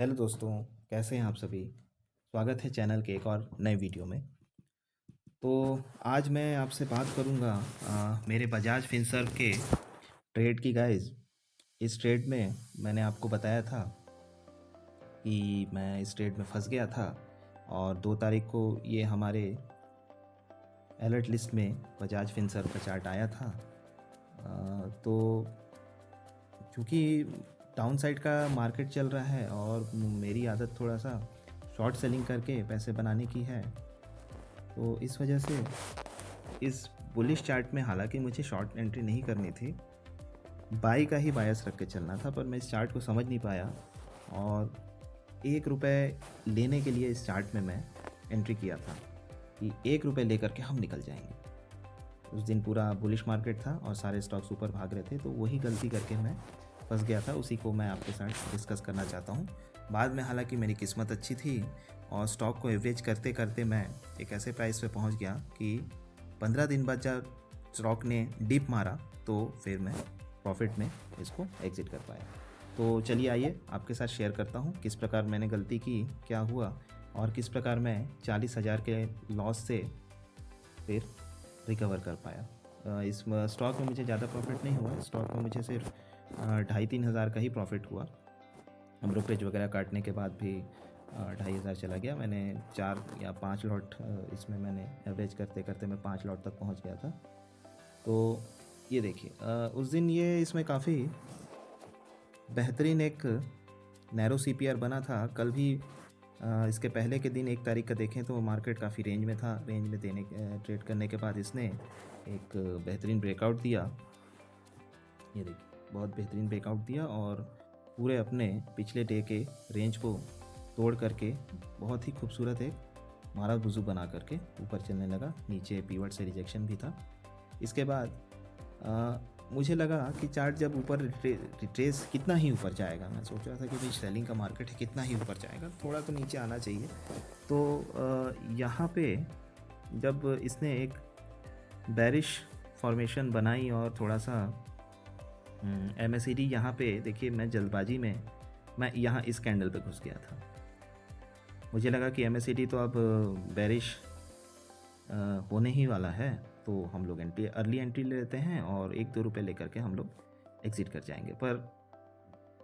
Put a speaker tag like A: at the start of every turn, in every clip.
A: Hello दोस्तों, कैसे हैं आप सभी। स्वागत है चैनल के एक और नए वीडियो में। तो आज मैं आपसे बात करूंगा मेरे बजाज फिनसर्व के ट्रेड की गाइस। इस ट्रेड में मैंने आपको बताया था कि मैं इस ट्रेड में फंस गया था और 2 तारीख को ये हमारे अलर्ट लिस्ट में बजाज फिनसर्व का चार्ट आया था। तो क्योंकि डाउन साइड का मार्केट चल रहा है और मेरी आदत थोड़ा सा शॉर्ट सेलिंग करके पैसे बनाने की है, तो इस वजह से इस बुलिश चार्ट में हालांकि मुझे शॉर्ट एंट्री नहीं करनी थी, बाई का ही बायस रख के चलना था, पर मैं इस चार्ट को समझ नहीं पाया और 1 रुपये लेने के लिए इस चार्ट में मैं एंट्री किया था कि 1 रुपये लेकर के हम निकल जाएंगे। उस दिन पूरा बुलिश मार्केट था और सारे स्टॉक्स ऊपर भाग रहे थे, तो वही गलती करके मैं फंस गया था। उसी को मैं आपके साथ डिस्कस करना चाहता हूँ। बाद में हालांकि मेरी किस्मत अच्छी थी और स्टॉक को एवरेज करते करते मैं एक ऐसे प्राइस पे पहुँच गया कि 15 दिन बाद जब स्टॉक ने डिप मारा तो फिर मैं प्रॉफिट में इसको एग्ज़िट कर पाया। तो चलिए आइए आपके साथ शेयर करता हूँ किस प्रकार मैंने गलती की, क्या हुआ और किस प्रकार मैं 40,000 के लॉस से फिर रिकवर कर पाया। इस स्टॉक में मुझे ज़्यादा प्रॉफिट नहीं हुआ, स्टॉक में मुझे सिर्फ 2,500-3,000 का ही प्रॉफिट हुआ। ब्रोकरेज वगैरह काटने के बाद भी 2,500 चला गया। मैंने 4 या 5 लॉट इसमें मैंने एवरेज करते करते मैं 5 लॉट तक पहुंच गया था। तो ये देखिए, उस दिन ये इसमें काफ़ी बेहतरीन एक नैरो CPR बना था। कल भी इसके पहले के दिन 1 तारीख का देखें तो मार्केट काफ़ी रेंज में था। रेंज में ट्रेड करने के बाद इसने एक बेहतरीन ब्रेकआउट दिया। ये देखिए, बहुत बेहतरीन ब्रेकआउट दिया और पूरे अपने पिछले डे के रेंज को तोड़ करके बहुत ही खूबसूरत एक मारा बुजू बना करके ऊपर चलने लगा। नीचे पीवट से रिजेक्शन भी था। इसके बाद मुझे लगा कि चार्ट जब ऊपर रिट्रेस कितना ही ऊपर जाएगा, मैं सोच रहा था कि भाई सेलिंग का मार्केट है, कितना ही ऊपर जाएगा, थोड़ा तो नीचे आना चाहिए। तो यहाँ पे जब इसने एक बैरिश फॉर्मेशन बनाई और थोड़ा सा MACD यहाँ पे देखिए, मैं जल्दबाजी में मैं यहाँ इस कैंडल पे घुस गया था। मुझे लगा कि MACD तो अब बैरिश होने ही वाला है, तो हम लोग अर्ली एंट्री ले लेते हैं और 1-2 रुपये लेकर के हम लोग एग्ज़िट कर जाएंगे। पर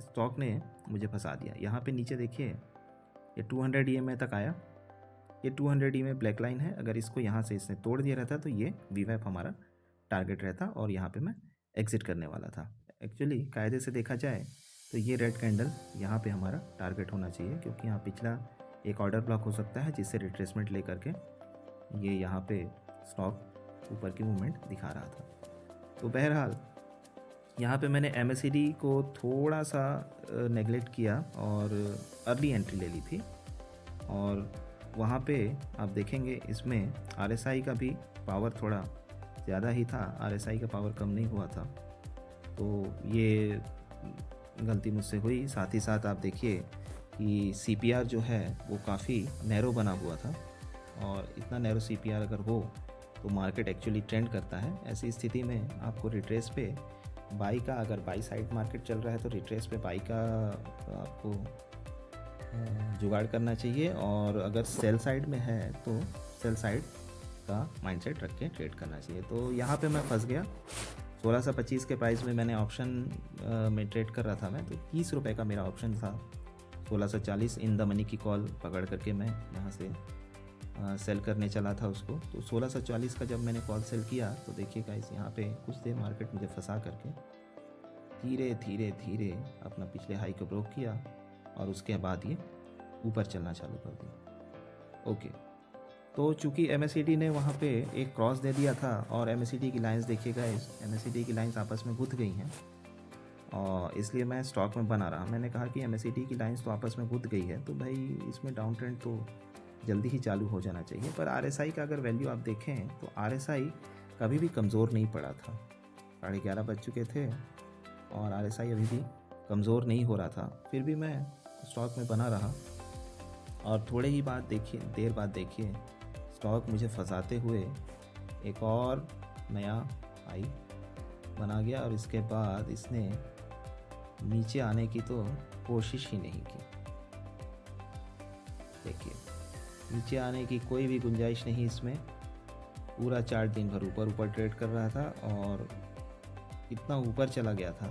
A: स्टॉक ने मुझे फंसा दिया। यहाँ पे नीचे देखिए, ये 200 EMA तक आया। ये 200 EMA ब्लैक लाइन है। अगर इसको यहाँ से इसने तोड़ दिया रहता तो ये VWAP हमारा टारगेट रहता और यहाँ पे मैं एग्ज़िट करने वाला था। एक्चुअली कायदे से देखा जाए तो ये रेड कैंडल यहाँ पे हमारा टारगेट होना चाहिए, क्योंकि यहाँ पिछला एक ऑर्डर ब्लॉक हो सकता है जिससे रिट्रेसमेंट ले करके ये यहाँ पे स्टॉक ऊपर की मूवमेंट दिखा रहा था। तो बहरहाल यहाँ पे मैंने MACD को थोड़ा सा नेगलेक्ट किया और अर्ली एंट्री ले ली थी। और वहाँ पे आप देखेंगे इसमें RSI का भी पावर थोड़ा ज़्यादा ही था, RSI का पावर कम नहीं हुआ था। तो ये गलती मुझसे हुई। साथ ही साथ आप देखिए कि CPR जो है वो काफ़ी नैरो बना हुआ था, और इतना नैरो CPR अगर हो तो मार्केट एक्चुअली ट्रेंड करता है। ऐसी स्थिति में आपको रिट्रेस पे बाई का, अगर बाई साइड मार्केट चल रहा है तो रिट्रेस पे बाई का आपको जुगाड़ करना चाहिए, और अगर सेल साइड में है तो सेल साइड का माइंडसेट रख के ट्रेड करना चाहिए। तो यहाँ पे मैं फंस गया। 1625 के प्राइस में मैंने ऑप्शन में ट्रेड कर रहा था मैं, तो 30 रुपये का मेरा ऑप्शन था। 1640 इन द मनी की कॉल पकड़ करके मैं यहाँ से सेल करने चला था उसको। तो 1640 का जब मैंने कॉल सेल किया तो देखिए गाइस, यहाँ पे कुछ देर मार्केट मुझे फंसा करके धीरे धीरे धीरे अपना पिछले हाई को ब्रोक किया और उसके बाद ये ऊपर चलना चालू कर दिया। ओके, तो चूंकि MACD ने वहाँ पे एक क्रॉस दे दिया था और MACD की लाइंस देखिए गाइस, MACD की लाइंस आपस में गुथ गई हैं, और इसलिए मैं स्टॉक में बना रहा। मैंने कहा कि MACD की लाइंस तो आपस में गुथ गई है, तो भाई इसमें डाउन ट्रेंड तो जल्दी ही चालू हो जाना चाहिए। पर RSI का अगर वैल्यू आप देखें तो RSI कभी भी कमज़ोर नहीं पड़ा था। 11:30 बज चुके थे और RSI अभी भी कमज़ोर नहीं हो रहा था, फिर भी मैं स्टॉक में बना रहा। और थोड़े ही देर बाद देखिए स्टॉक मुझे फंसाते हुए एक और नया हाई बना गया, और इसके बाद इसने नीचे आने की तो कोशिश ही नहीं की। देखिए नीचे आने की कोई भी गुंजाइश नहीं इसमें। पूरा चार्ट दिन भर ऊपर ऊपर ट्रेड कर रहा था और इतना ऊपर चला गया था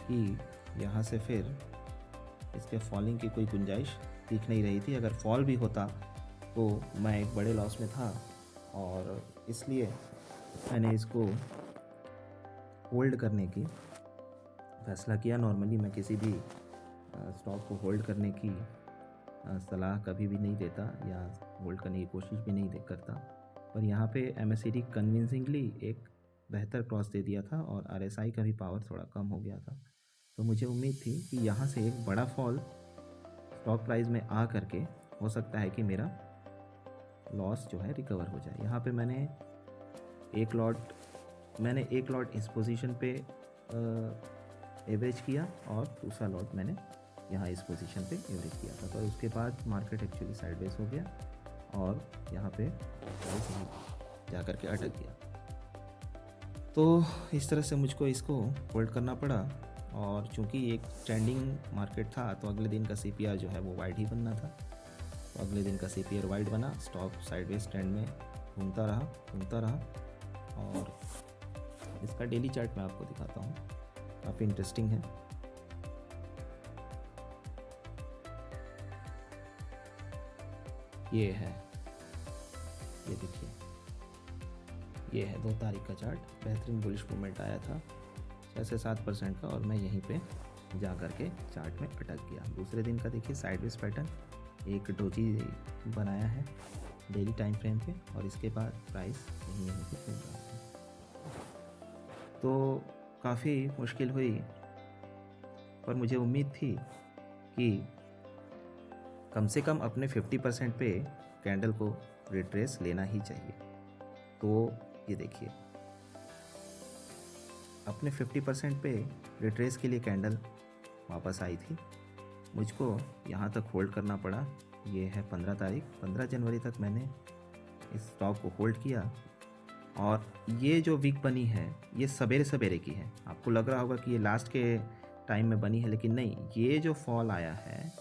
A: कि यहाँ से फिर इसके फॉलिंग की कोई गुंजाइश दिख नहीं रही थी। अगर फॉल भी होता तो मैं एक बड़े लॉस में था और इसलिए मैंने इसको होल्ड करने की फैसला किया। नॉर्मली मैं किसी भी स्टॉक को होल्ड करने की सलाह कभी भी नहीं देता या होल्ड करने की कोशिश भी नहीं करता, पर यहाँ पे MACD कन्विंसिंगली एक बेहतर क्रॉस दे दिया था और RSI का भी पावर थोड़ा कम हो गया था। तो मुझे उम्मीद थी कि यहाँ से एक बड़ा फॉल स्टॉक प्राइस में आ करके हो सकता है कि मेरा लॉस जो है रिकवर हो जाए। यहाँ पे मैंने एक लॉट इस पोजीशन पे एवरेज किया और दूसरा लॉट मैंने यहाँ इस पोजीशन पे एवरेज किया था। तो उसके बाद मार्केट एक्चुअली साइडवेज हो गया और यहाँ पे जा कर के अटक गया। तो इस तरह से मुझको इसको होल्ड करना पड़ा और चूँकि एक ट्रेंडिंग मार्केट था तो अगले दिन का CPR जो है वो वाइड ही बनना था। तो अगले दिन का CPR वाइड बना, स्टॉक साइडवेज ट्रेंड में घूमता रहा और इसका डेली चार्ट मैं आपको दिखाता हूँ, काफ़ी इंटरेस्टिंग है। ये है, ये देखिए, ये है 2 तारीख का चार्ट। बेहतरीन बुलिश मूवमेंट आया था 6 से 7% का और मैं यहीं पे जा कर के चार्ट में अटक गया। दूसरे दिन का देखिए साइडवेज पैटर्न, एक डोजी बनाया है डेली टाइम फ्रेम पे और इसके बाद प्राइस यहीं पे चल रहा है। तो काफ़ी मुश्किल हुई, पर मुझे उम्मीद थी कि कम से कम अपने 50% पे कैंडल को रिट्रेस लेना ही चाहिए। तो ये देखिए अपने 50% पे रिट्रेस के लिए कैंडल वापस आई थी। मुझको यहाँ तक होल्ड करना पड़ा। ये है 15 तारीख, 15 जनवरी तक मैंने इस स्टॉक को होल्ड किया और ये जो वीक बनी है ये सवेरे सवेरे की है। आपको लग रहा होगा कि ये लास्ट के टाइम में बनी है, लेकिन नहीं, ये जो फॉल आया है,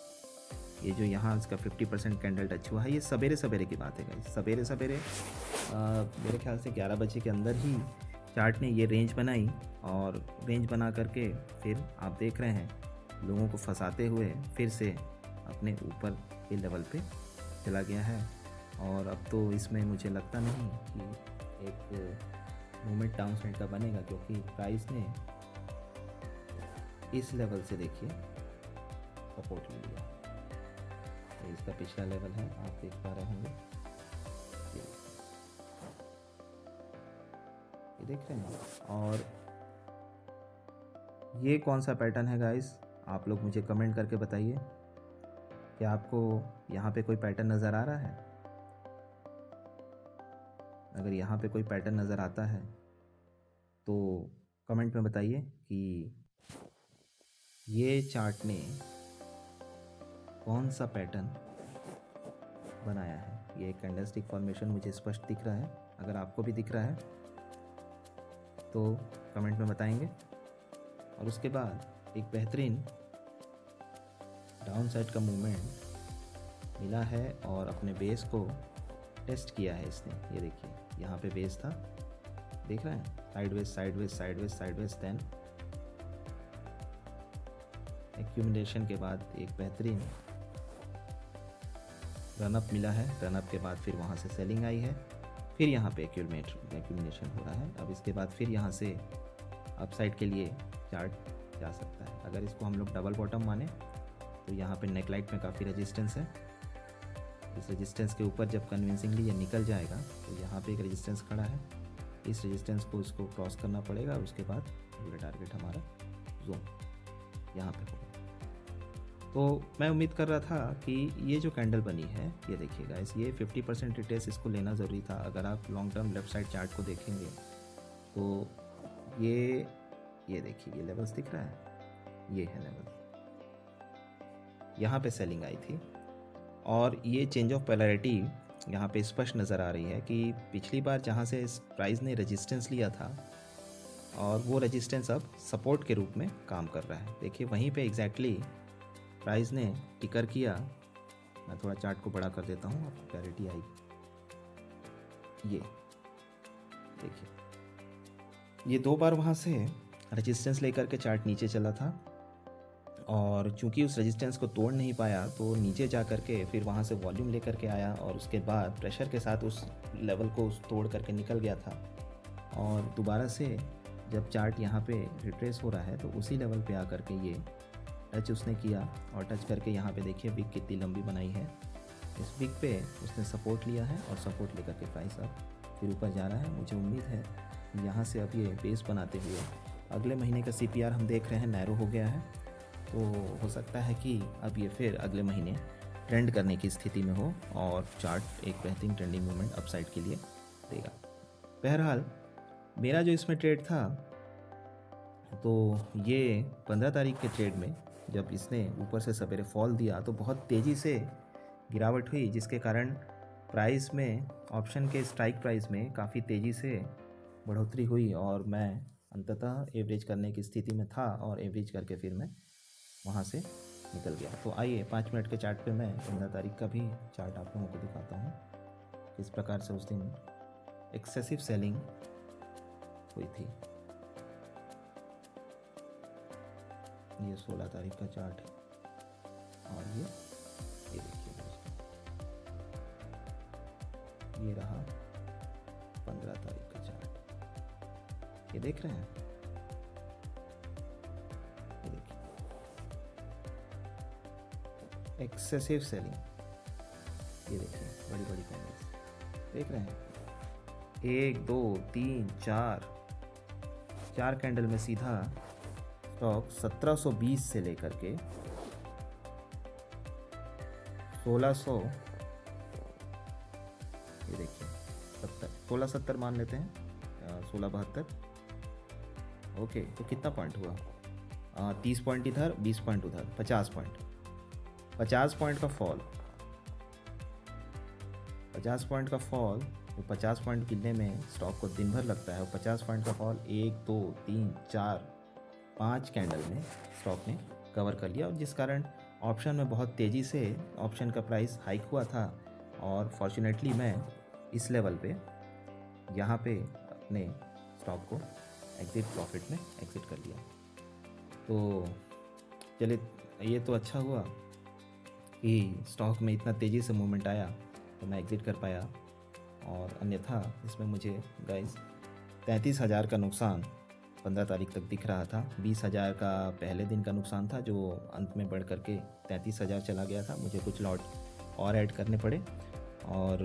A: ये जो यहाँ इसका 50% कैंडल टच हुआ है, ये सवेरे सवेरे की बात है गाइस। सवेरे सवेरे मेरे ख्याल से 11 बजे के अंदर ही चार्ट ने ये रेंज बनाई और रेंज बना करके फिर आप देख रहे हैं लोगों को फंसाते हुए फिर से अपने ऊपर के लेवल पे चला गया है। और अब तो इसमें मुझे लगता नहीं कि एक मूवमेंट डाउन साइड का बनेगा, क्योंकि प्राइस ने इस लेवल से देखिए सपोर्ट ले लिया। तो इसका पिछला लेवल है, आप देख पा रहे होंगे, ये देख रहे हैं। और ये कौन सा पैटर्न है गाइस, आप लोग मुझे कमेंट करके बताइए। क्या आपको यहाँ पे कोई पैटर्न नज़र आ रहा है? अगर यहाँ पे कोई पैटर्न नज़र आता है तो कमेंट में बताइए कि ये चार्ट ने कौन सा पैटर्न बनाया है। ये कैंडलस्टिक फॉर्मेशन मुझे स्पष्ट दिख रहा है, अगर आपको भी दिख रहा है तो कमेंट में बताएंगे। और उसके बाद एक बेहतरीन डाउन साइड का मूवमेंट मिला है और अपने बेस को टेस्ट किया है इसने। ये देखिए यहाँ पे बेस था, देख रहे हैं, sideways sideways sideways sideways, then accumulation के बाद एक बेहतरीन रनअप मिला है। रनअप के बाद फिर वहाँ से सेलिंग आई है, फिर यहाँ पे एक्यूमुलेशन हो रहा है। अब इसके बाद फिर यहाँ से अपसाइड के लिए चार्ट जा सकता है। अगर इसको हम लोग डबल बॉटम माने तो यहाँ पे नेकलाइट में काफ़ी रेजिस्टेंस है। इस रेजिस्टेंस के ऊपर जब कन्विंसिंगली ये निकल जाएगा तो यहाँ पे एक रेजिस्टेंस खड़ा है, इस रेजिस्टेंस को इसको क्रॉस करना पड़ेगा। उसके बाद अगला टारगेट हमारा जोन यहाँ पे होगा। तो मैं उम्मीद कर रहा था कि ये जो कैंडल बनी है, ये देखिए गाइस, ये 50% रिट्रेस इसको लेना ज़रूरी था। अगर आप long term left side chart को देखेंगे तो ये देखिए, ये लेवल्स दिख रहा है, ये है लेवल, यहाँ पे सेलिंग आई थी। और ये चेंज ऑफ पोलैरिटी यहाँ पे स्पष्ट नज़र आ रही है कि पिछली बार जहाँ से इस प्राइस ने रेजिस्टेंस लिया था और वो रेजिस्टेंस अब सपोर्ट के रूप में काम कर रहा है। देखिए वहीं पे एग्जैक्टली प्राइस ने टिकर किया मैं थोड़ा चार्ट को बड़ा कर देता हूँ, आपको क्लैरिटी आएगी। ये देखिए, ये 2 बार वहाँ से रेजिस्टेंस लेकर के चार्ट नीचे चला था, और चूंकि उस रेजिस्टेंस को तोड़ नहीं पाया तो नीचे जा कर के फिर वहाँ से वॉल्यूम लेकर के आया, और उसके बाद प्रेशर के साथ उस लेवल को तोड़ करके निकल गया था। और दोबारा से जब चार्ट यहाँ पे रिट्रेस हो रहा है तो उसी लेवल पे आकर के ये टच उसने किया, और टच करके यहाँ पे देखिए विक कितनी लंबी बनाई है। इस विक पे उसने सपोर्ट लिया है, और सपोर्ट लेकर के प्राइस अब फिर ऊपर जा रहा है। मुझे उम्मीद है यहाँ से अब ये बेस बनाते हुए अगले महीने का CPR हम देख रहे हैं नैरो हो गया है, तो हो सकता है कि अब ये फिर अगले महीने ट्रेंड करने की स्थिति में हो, और चार्ट एक बेहतरीन ट्रेंडिंग मूवमेंट अपसाइड के लिए देगा। बहरहाल मेरा जो इसमें ट्रेड था, तो ये 15 तारीख के ट्रेड में जब इसने ऊपर से सवेरे फॉल दिया तो बहुत तेज़ी से गिरावट हुई, जिसके कारण प्राइस में, ऑप्शन के स्ट्राइक प्राइस में काफ़ी तेज़ी से बढ़ोतरी हुई, और मैं अंततः एवरेज करने की स्थिति में था, और एवरेज करके फिर मैं वहाँ से निकल गया। तो आइए 5 मिनट के चार्ट पे मैं 15 तारीख का भी चार्ट आप लोगों को दिखाता हूँ, किस प्रकार से उस दिन एक्सेसिव सेलिंग हुई थी। ये 16 तारीख का चार्ट है, और ये देखिए दोस्तों, ये रहा 15 तारीख का चार्ट। ये देख रहे हैं, ये देखिए एक्सेसिव सेलिंग। ये देखिए बड़ी बड़ी कैंडल्स देख रहे हैं, 1 2 3 4 कैंडल में सीधा स्टॉक 1720 से लेकर के 1600, ये देखिए 1670 मान लेते हैं, 1672। ओके, तो कितना पॉइंट हुआ? 30 पॉइंट इधर, 20 पॉइंट उधर, 50 पॉइंट। 50 पॉइंट का फॉल, 50 पॉइंट का फॉल, तो 50 पॉइंट गिरने में स्टॉक को दिन भर लगता है, और 50 पॉइंट का फॉल 1 2 3 4 5 कैंडल में स्टॉक ने कवर कर लिया, और जिस कारण ऑप्शन में बहुत तेज़ी से ऑप्शन का प्राइस हाइक हुआ था, और फॉर्चुनेटली मैं इस लेवल पे यहाँ पे अपने स्टॉक को एग्जिट प्रॉफिट में एग्जिट कर लिया। तो चलिए, ये तो अच्छा हुआ कि स्टॉक में इतना तेज़ी से मूवमेंट आया तो मैं एग्जिट कर पाया, और अन्यथा इसमें मुझे गाइस 33,000 का नुकसान 15 तारीख तक दिख रहा था। 20,000 का पहले दिन का नुकसान था, जो अंत में बढ़ करके 33,000 चला गया था। मुझे कुछ लॉट और ऐड करने पड़े, और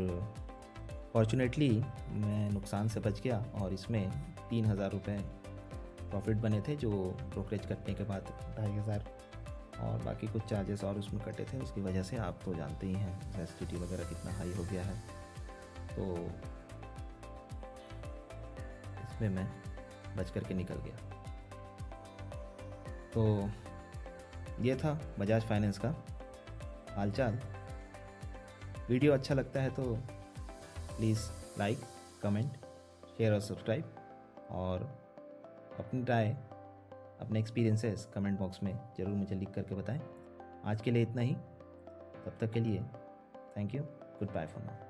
A: फॉर्चुनेटली मैं नुकसान से बच गया, और इसमें 3,000 रुपये प्रॉफिट बने थे, जो ब्रोकरेज कटने के बाद 2,500 और बाकी कुछ चार्जेस और उसमें कटे थे। उसकी वजह से आप तो जानते ही हैं एसटीटी वगैरह कितना हाई हो गया है, तो इसमें मैं बच करके निकल गया। तो ये था बजाज फाइनेंस का हालचाल। वीडियो अच्छा लगता है तो प्लीज़ लाइक, कमेंट, शेयर और सब्सक्राइब, और अपनी राय, अपने एक्सपीरियंसेस कमेंट बॉक्स में ज़रूर मुझे लिख करके बताएं। आज के लिए इतना ही, तब तक के लिए thank you, goodbye for now.